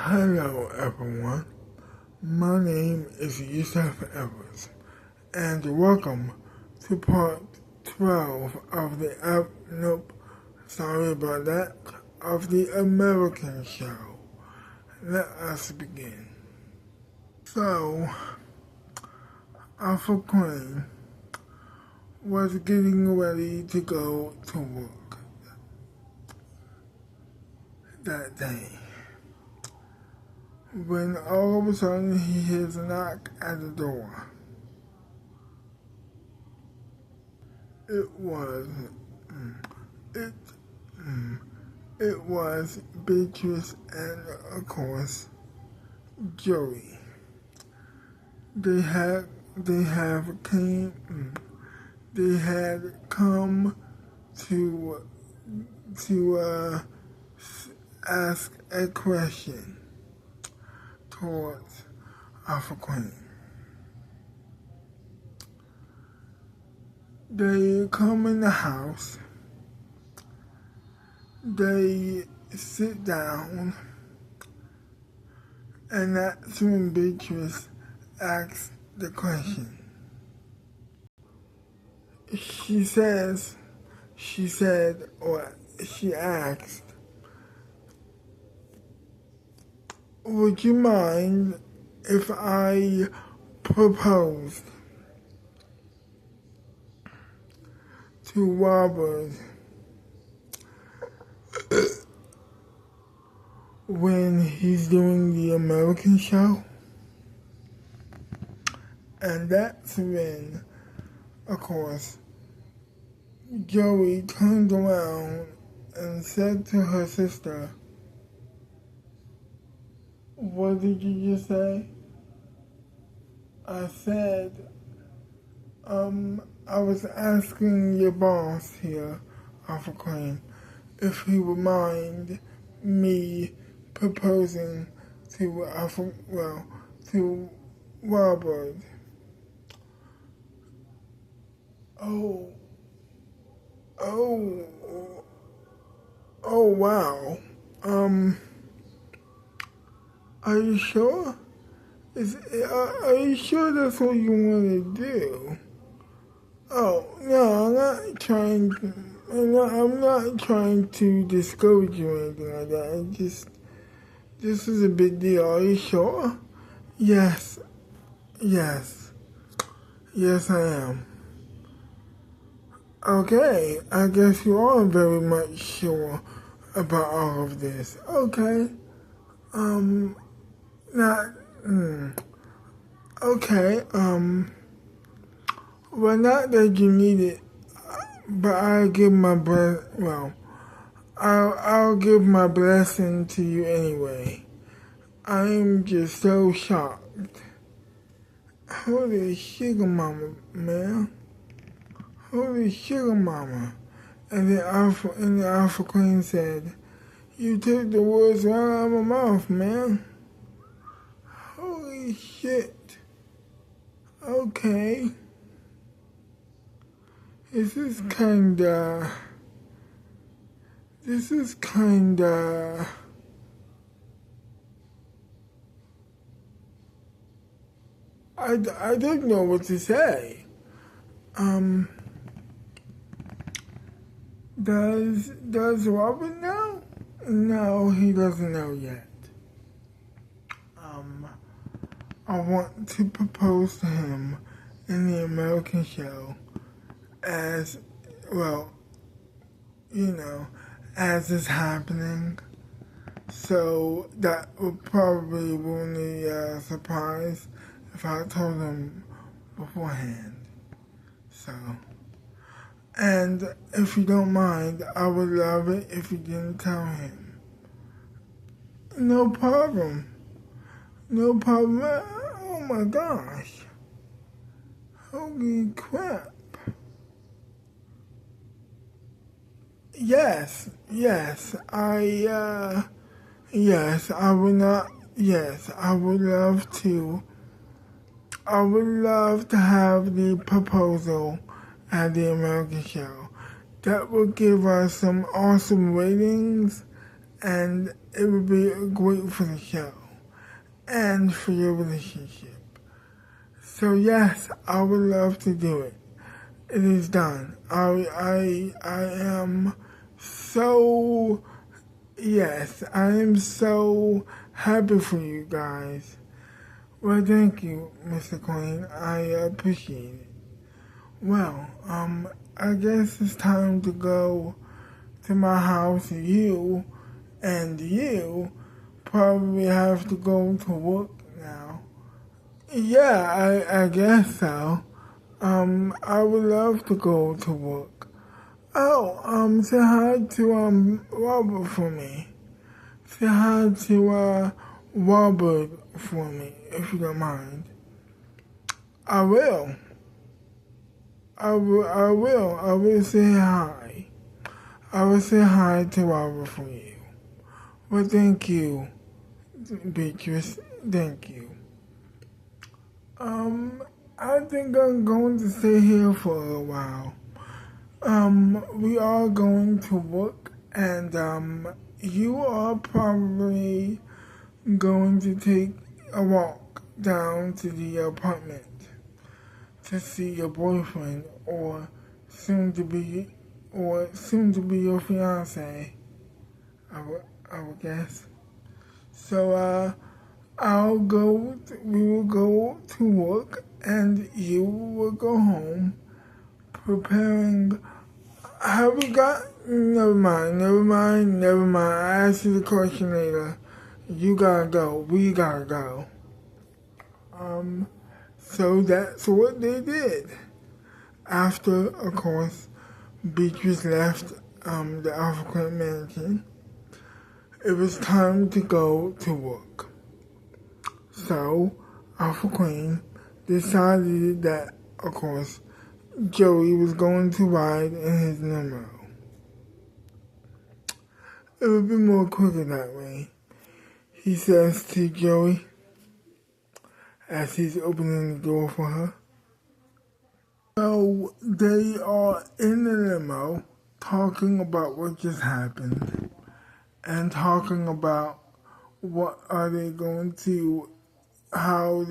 Hello everyone, my name is Yusuf Evans, and welcome to part 12 of the, sorry about that, of the American show. Let us begin. So, Alpha Queen was getting ready to go to work that day, when all of a sudden he hears a knock at the door. It was Beatrice and, of course, Joey. They had come to ask a question towards Alpha Queen. They come in the house, they sit down, and that's when Beatrice asks the question. She asked, would you mind if I proposed to Robert when he's doing the American show? And that's when, of course, Joey turned around and said to her sister, what did you just say? I said, I was asking your boss here, Alpha Queen, if he would mind me proposing to Robert. Oh, wow. Are you sure? Are you sure that's what you want to do? Oh, no, I'm not trying to discourage you or anything like that. This is a big deal. Are you sure? Yes, I am. Okay, I guess you are very much sure about all of this. Okay, well, not that you need it, but I'll give my I'll give my blessing to you anyway. I'm just so shocked. Holy sugar mama, man. Holy sugar mama. And the Alpha Queen said, you took the words right out of my mouth, man. Holy shit. Okay. This is kinda... I don't know what to say. Does Robert know? No, he doesn't know yet. I want to propose to him in the American show as as it's happening. So that would probably ruin the surprise if I told him beforehand. So, and if you don't mind, I would love it if you didn't tell him. No problem. Oh my gosh. Holy crap. Yes, I would love to. I would love to have the proposal at the American show. That would give us some awesome ratings, and it would be great for the show and for your relationship. So yes, I would love to do it. It is done. I am so, yes, I am so happy for you guys. Well, thank you, Mr. Queen. I appreciate it. Well, I guess it's time to go to my house. You probably have to go to work now. Yeah, I guess so. I would love to go to work. Oh, say hi to, Robert for me. Say hi to, Robert for me, if you don't mind. I will. I will say hi. I will say hi to Robert for you. Well, thank you, Beatrice. Thank you. I think I'm going to stay here for a while. We are going to work, and, you are probably going to take a walk down to the apartment to see your boyfriend or soon to be your fiance. I would guess. So we will go to work and you will go home preparing. Have we got, never mind. I asked you the question later. You gotta go. We gotta go. So that's what they did. After, of course, Beatrice left the Alpha Queen mansion, it was time to go to work. So, Alpha Queen decided that, of course, Joey was going to ride in his limo. It would be more quicker that way, he says to Joey as he's opening the door for her. So they are in the limo talking about what just happened and talking about what are they going to, how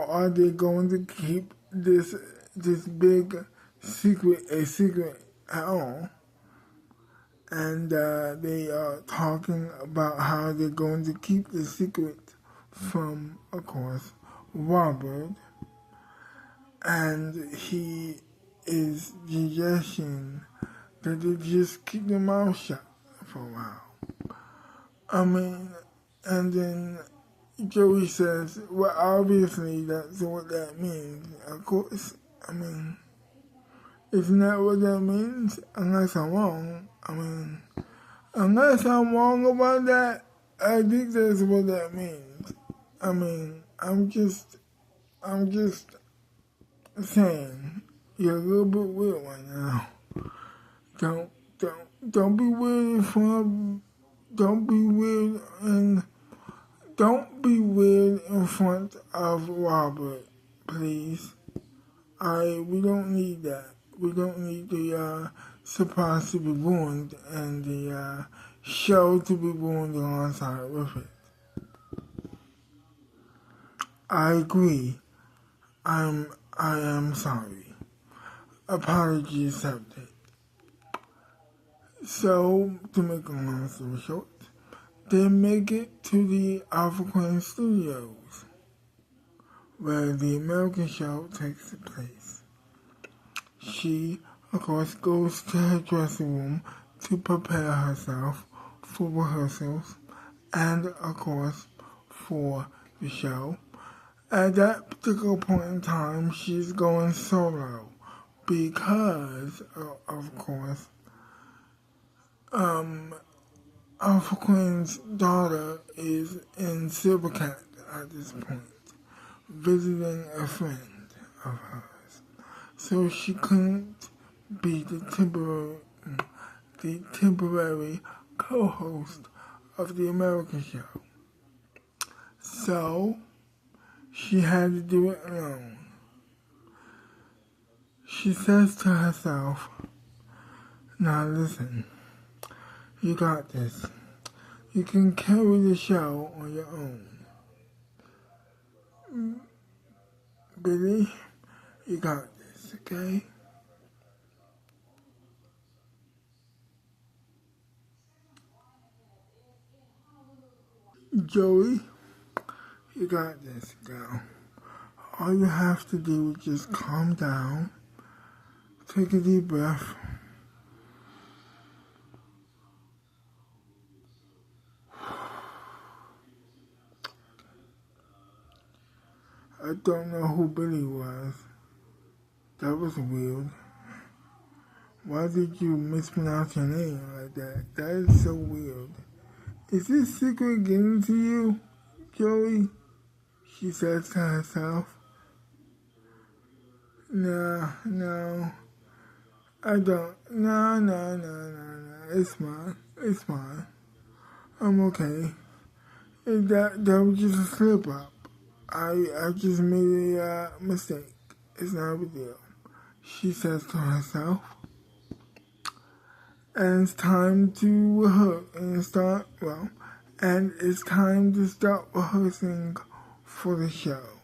are they going to keep this big secret a secret at all. And they are talking about how they're going to keep the secret from, of course, Robert. And he is suggesting that they just keep their mouth shut for a while. And then Joey says, well, obviously that's what that means. Of course, isn't that what that means? Unless I'm wrong. Unless I'm wrong about that, I think that's what that means. I'm just saying, you're a little bit weird right now. Don't be weird in front. Don't be weird in front of Robert, please. We don't need that. We don't need the surprise to be ruined and the show to be ruined alongside with it. I agree. I am sorry. Apology accepted. So, to make a long story short, they make it to the Alpha Queen Studios, where the American show takes place. She, of course, goes to her dressing room to prepare herself for rehearsals and, of course, for the show. At that particular point in time, she's going solo because, of course, Alpha Queen's daughter is in Silvercat at this point, visiting a friend of hers. So she couldn't be the temporary co-host of the American show. So she had to do it alone. She says to herself, now listen, you got this. You can carry the show on your own. Billy, you got this, okay? Joey, you got this, girl. All you have to do is just calm down, take a deep breath. I don't know who Billy was. That was weird. Why did you mispronounce your name like that? That is so weird. Is this secret getting to you, Joey? She says to herself. No. I don't. No. It's fine. I'm okay. That was just a slip up. I just made a mistake. It's not a big deal. She says to herself. And it's time to rehearse and it's time to start rehearsing for the show.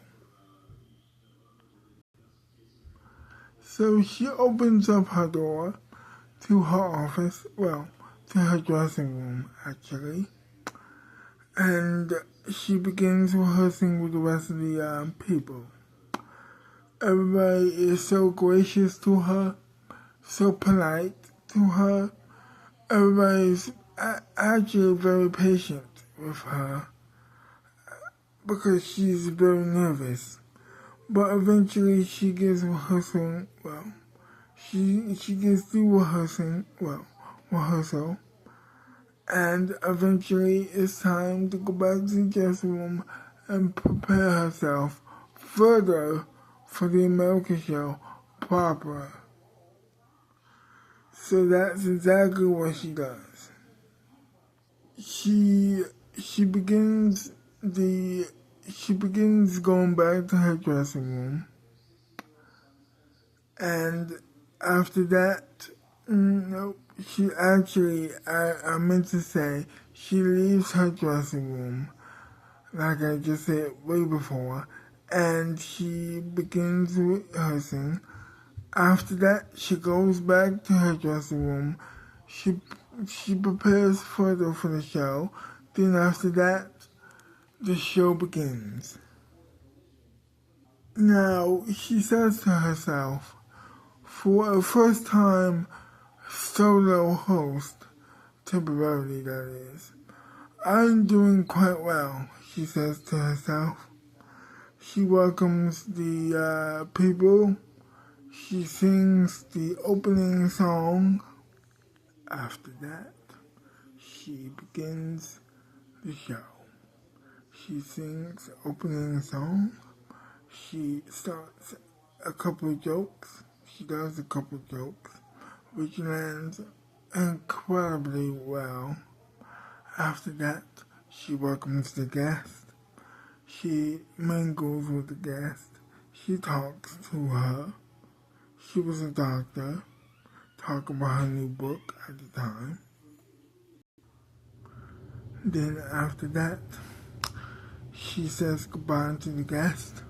So she opens up her door to her office, to her dressing room actually, and she begins rehearsing with the rest of the people. Everybody is so gracious to her, so polite to her. Everybody's actually very patient with her because she's very nervous. But eventually she gets rehearsal, she gets through rehearsal, and eventually it's time to go back to the dressing room and prepare herself further for the American show proper. So that's exactly what she does. She begins going back to her dressing room, and after that, she actually, I meant to say, she leaves her dressing room, like I just said way before, and she begins rehearsing. After that, she goes back to her dressing room. She prepares further for the show. Then after that, the show begins. Now, she says to herself, for a first time solo host, temporarily that is, I'm doing quite well, she says to herself. She welcomes the people. She sings the opening song. After that, she begins the show. She sings the opening song. She starts a couple of jokes. She does a couple of jokes, which lands incredibly well. After that, she welcomes the guest. She mingles with the guest. She talks to her. She was a doctor, talking about her new book at the time. Then after that, she says goodbye to the guest,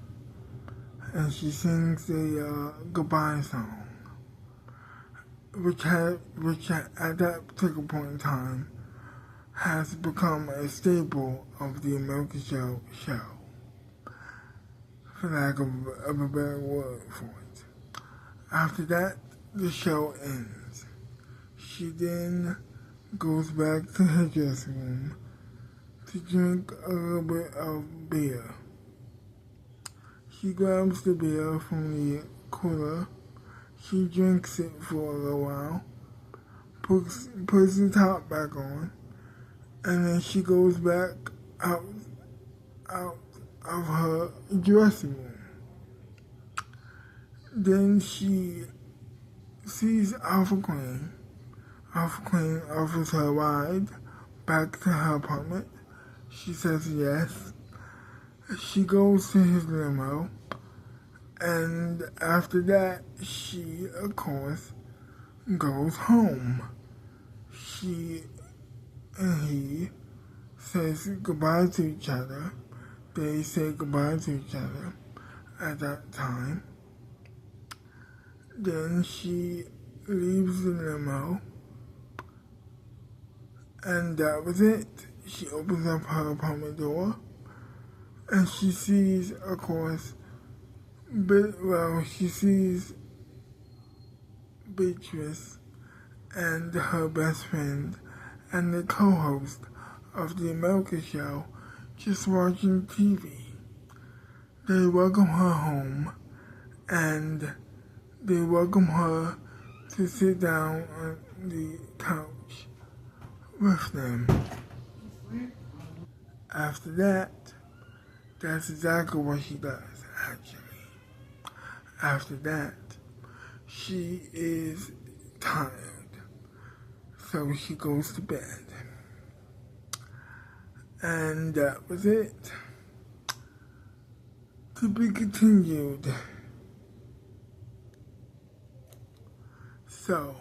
and she sings the goodbye song, which at that particular point in time has become a staple of the American show, for lack of a better word for it. After that, the show ends. She then goes back to her dressing room to drink a little bit of beer. She grabs the beer from the cooler. She drinks it for a little while, puts the top back on, and then she goes back out of her dressing room. Then she sees Alpha Queen. Alpha Queen offers her a ride back to her apartment. She says yes. She goes to his limo, and after that, she, of course, goes home. She and he says goodbye to each other. They say goodbye to each other at that time. Then she leaves the limo, and that was it. She opens up her apartment door, and she sees, of course, she sees Beatrice and her best friend and the co-host of the America show just watching TV. They welcome her home, and they welcome her to sit down on the couch with them. After that, that's exactly what she does, actually. After that, she is tired, so she goes to bed. And that was it. To be continued. So,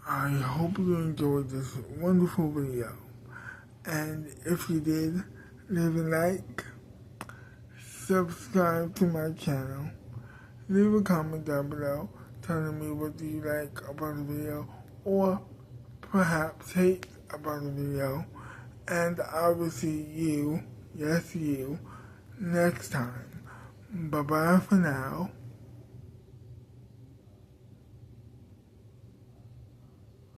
I hope you enjoyed this wonderful video. And if you did, leave a like, subscribe to my channel, leave a comment down below telling me what do you like about the video or perhaps hate about the video. And I will see you, yes you, next time. Bye bye for now.